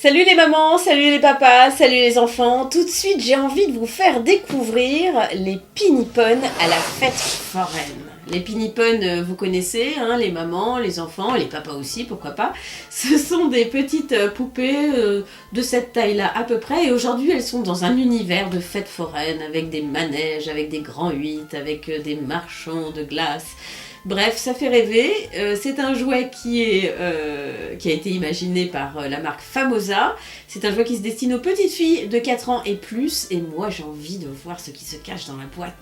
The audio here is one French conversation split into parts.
Salut les mamans, salut les papas, salut les enfants. Tout de suite, j'ai envie de vous faire découvrir les piniponnes à la fête foraine. Les piniponnes, vous connaissez, hein, les mamans, les enfants, les papas aussi, pourquoi pas. Ce sont des petites poupées de cette taille-là à peu près. Et aujourd'hui, elles sont dans un univers de fête foraine avec des manèges, avec des grands huit, avec des marchands de glace. Bref, ça fait rêver. C'est un jouet qui a été imaginé par la marque Famosa. C'est un jouet qui se destine aux petites filles de 4 ans et plus. Et moi, j'ai envie de voir ce qui se cache dans la boîte.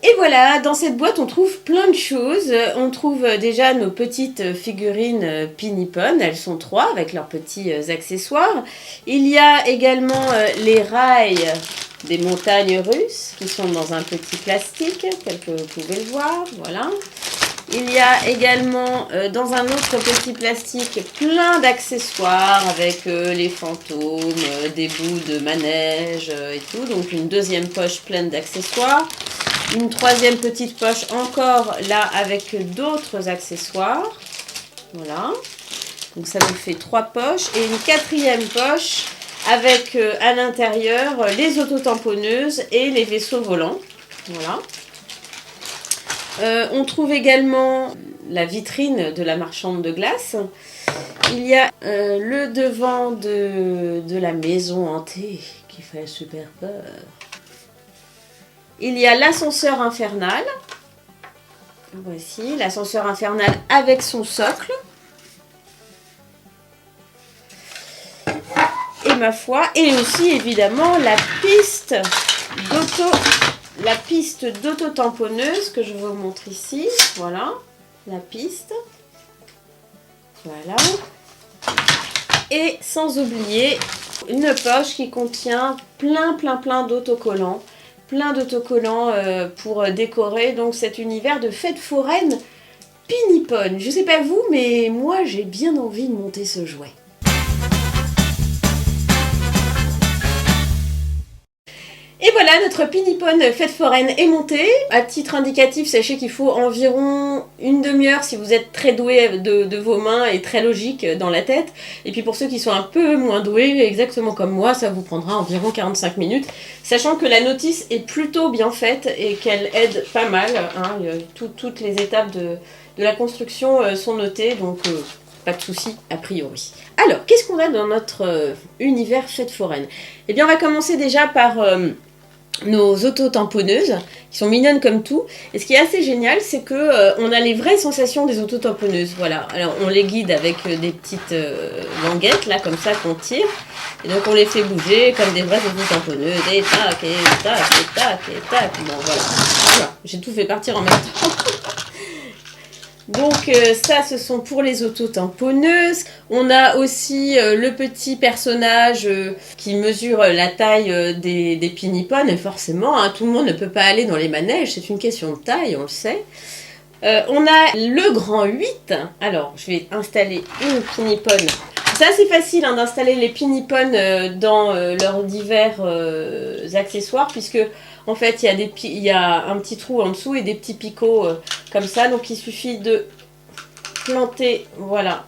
Et voilà, dans cette boîte, on trouve plein de choses. On trouve déjà nos petites figurines Pinipon. Elles sont 3 avec leurs petits accessoires. Il y a également les rails des montagnes russes qui sont dans un petit plastique, tel que vous pouvez le voir. Voilà. Il y a également dans un autre petit plastique plein d'accessoires avec les fantômes, des bouts de manège et tout. Donc une deuxième poche pleine d'accessoires. Une troisième petite poche encore là avec d'autres accessoires. Voilà. Donc ça vous fait 3 poches. Et une quatrième poche avec à l'intérieur les autotamponneuses et les vaisseaux volants. Voilà. On trouve également la vitrine de la marchande de glace. Il y a le devant de la maison hantée qui fait super peur. Il y a l'ascenseur infernal. Voici l'ascenseur infernal avec son socle. Et ma foi, et aussi évidemment la piste d'auto-tamponneuse que je vous montre ici. Voilà, la piste. Voilà. Et sans oublier une poche qui contient plein d'autocollants. Plein d'autocollants pour décorer donc cet univers de fête foraine Pinipon. Je sais pas vous, mais moi j'ai bien envie de monter ce jouet. Et voilà, notre Pinipon fête foraine est montée. À titre indicatif, sachez qu'il faut environ une demi-heure si vous êtes très doué de vos mains et très logique dans la tête. Et puis pour ceux qui sont un peu moins doués, exactement comme moi, ça vous prendra environ 45 minutes. Sachant que la notice est plutôt bien faite et qu'elle aide pas mal. Hein, toutes les étapes de la construction sont notées, donc pas de souci a priori. Alors, qu'est-ce qu'on a dans notre univers fête foraine? Eh bien, on va commencer déjà par nos autotamponneuses, qui sont mignonnes comme tout. Et ce qui est assez génial, c'est que on a les vraies sensations des autotamponneuses. Voilà. Alors, on les guide avec des petites languettes, là, comme ça, qu'on tire. Et donc, on les fait bouger comme des vraies autotamponneuses. Et tac, et tac, et tac, et tac. Bon, voilà. J'ai tout fait partir en même temps. Donc ça, ce sont pour les autotamponneuses. On a aussi le petit personnage qui mesure la taille des Pinipon. Et forcément, hein, tout le monde ne peut pas aller dans les manèges. C'est une question de taille, on le sait. On a le grand 8. Alors, je vais installer une Pinipon. C'est assez facile hein, d'installer les Pinipon dans leurs divers accessoires, puisque en fait il y a un petit trou en dessous et des petits picots comme ça. Donc il suffit de planter voilà,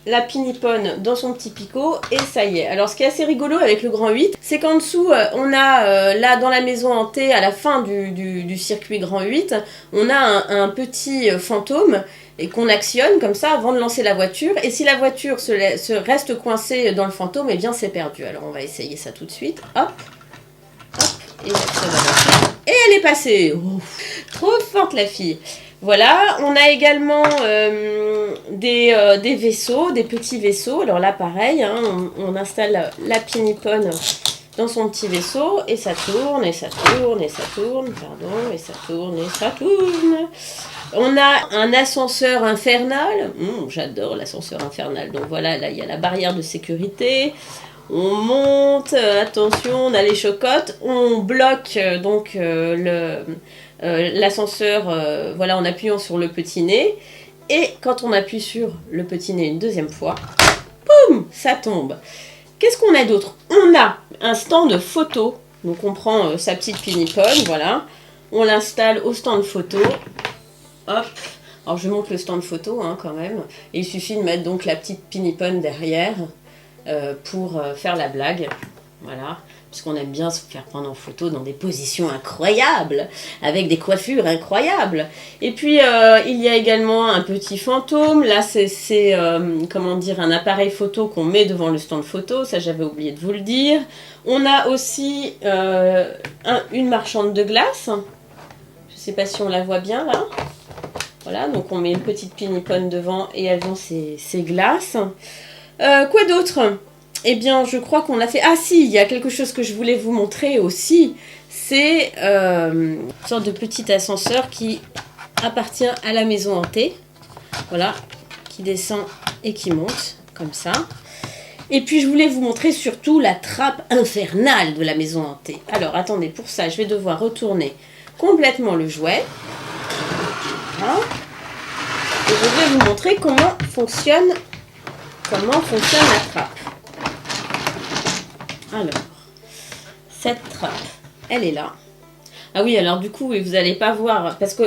la Pinipon dans son petit picot et ça y est. Alors ce qui est assez rigolo avec le grand 8, c'est qu'en dessous on a là dans la maison hantée, à la fin du circuit grand 8, on a un petit fantôme et qu'on actionne comme ça avant de lancer la voiture. Et si la voiture se reste coincée dans le fantôme, eh bien c'est perdu. Alors on va essayer ça tout de suite. Hop, hop, et j'actionne la voiture. Et elle est passée. Ouf, trop forte la fille. Voilà, on a également des vaisseaux, des petits vaisseaux. Alors là pareil, hein, on installe la Pinipon dans son petit vaisseau et ça tourne, et ça tourne, et ça tourne, pardon, et ça tourne, et ça tourne. On a un ascenseur infernal. J'adore l'ascenseur infernal. Donc voilà, là il y a la barrière de sécurité. On monte, attention, on a les chocottes. On bloque donc l'ascenseur voilà, en appuyant sur le petit nez. Et quand on appuie sur le petit nez une deuxième fois, boum, ça tombe. Qu'est-ce qu'on a d'autre? On a un stand photo. Donc on prend sa petite pinipone, voilà. On l'installe au stand photo. Hop. Alors je montre le stand photo hein, quand même. Et il suffit de mettre donc la petite pinipone derrière pour faire la blague. Voilà. Puisqu'on aime bien se faire prendre en photo dans des positions incroyables, avec des coiffures incroyables. Et puis, il y a également un petit fantôme. Là, c'est comment dire, un appareil photo qu'on met devant le stand photo. Ça, j'avais oublié de vous le dire. On a aussi une marchande de glace. Je ne sais pas si on la voit bien, là. Voilà, donc on met une petite pinipone devant et elles ont ses glaces. Quoi d'autre ? Eh bien, je crois qu'on a fait... Ah si, il y a quelque chose que je voulais vous montrer aussi. C'est une sorte de petit ascenseur qui appartient à la maison hantée. Voilà, qui descend et qui monte, comme ça. Et puis, je voulais vous montrer surtout la trappe infernale de la maison hantée. Alors, attendez, pour ça, je vais devoir retourner complètement le jouet. Voilà. Et je vais vous montrer comment fonctionne la trappe. Alors, cette trappe, elle est là. Ah oui, alors du coup, vous n'allez pas voir, parce que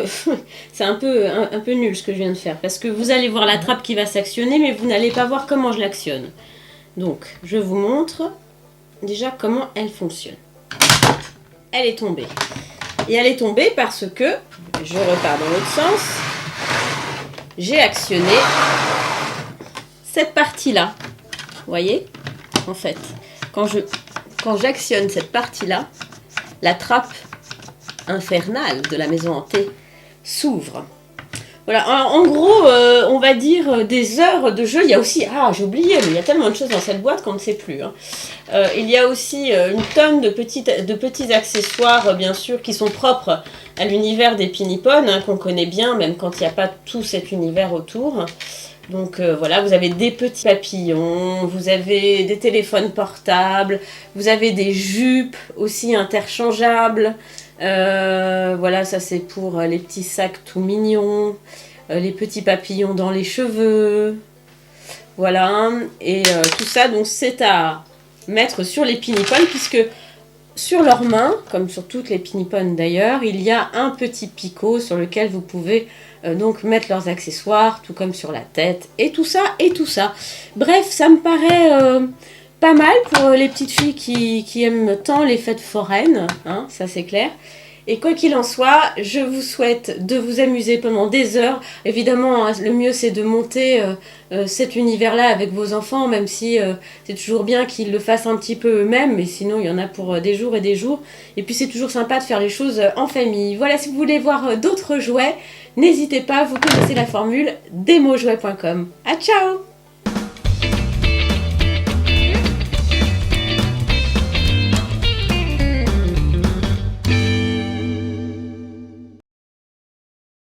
c'est un peu nul ce que je viens de faire, parce que vous allez voir la trappe qui va s'actionner, mais vous n'allez pas voir comment je l'actionne. Donc, je vous montre déjà comment elle fonctionne. Elle est tombée. Et elle est tombée parce que, je repars dans l'autre sens, j'ai actionné cette partie-là. Vous voyez ? En fait, quand j'actionne cette partie-là, la trappe infernale de la maison hantée s'ouvre. Voilà, en gros, on va dire des heures de jeu. Il y a aussi, j'ai oublié, mais il y a tellement de choses dans cette boîte qu'on ne sait plus. Hein. Il y a aussi une tonne de petits accessoires, bien sûr, qui sont propres à l'univers des pinipones, hein, qu'on connaît bien, même quand il n'y a pas tout cet univers autour. Donc voilà, vous avez des petits papillons, vous avez des téléphones portables, vous avez des jupes aussi interchangeables. Voilà, ça c'est pour les petits sacs tout mignons, les petits papillons dans les cheveux. Voilà, et tout ça, donc c'est à mettre sur les pinipones, puisque sur leurs mains, comme sur toutes les pinipones d'ailleurs, il y a un petit picot sur lequel vous pouvez donc mettre leurs accessoires, tout comme sur la tête, et tout ça, et tout ça. Bref, ça me paraît pas mal pour les petites filles qui aiment tant les fêtes foraines, hein, ça c'est clair. Et quoi qu'il en soit, je vous souhaite de vous amuser pendant des heures. Évidemment, hein, le mieux c'est de monter cet univers-là avec vos enfants, même si c'est toujours bien qu'ils le fassent un petit peu eux-mêmes, mais sinon il y en a pour des jours et des jours. Et puis c'est toujours sympa de faire les choses en famille. Voilà, si vous voulez voir d'autres jouets, n'hésitez pas, vous connaissez la formule demojouets.com. À ciao!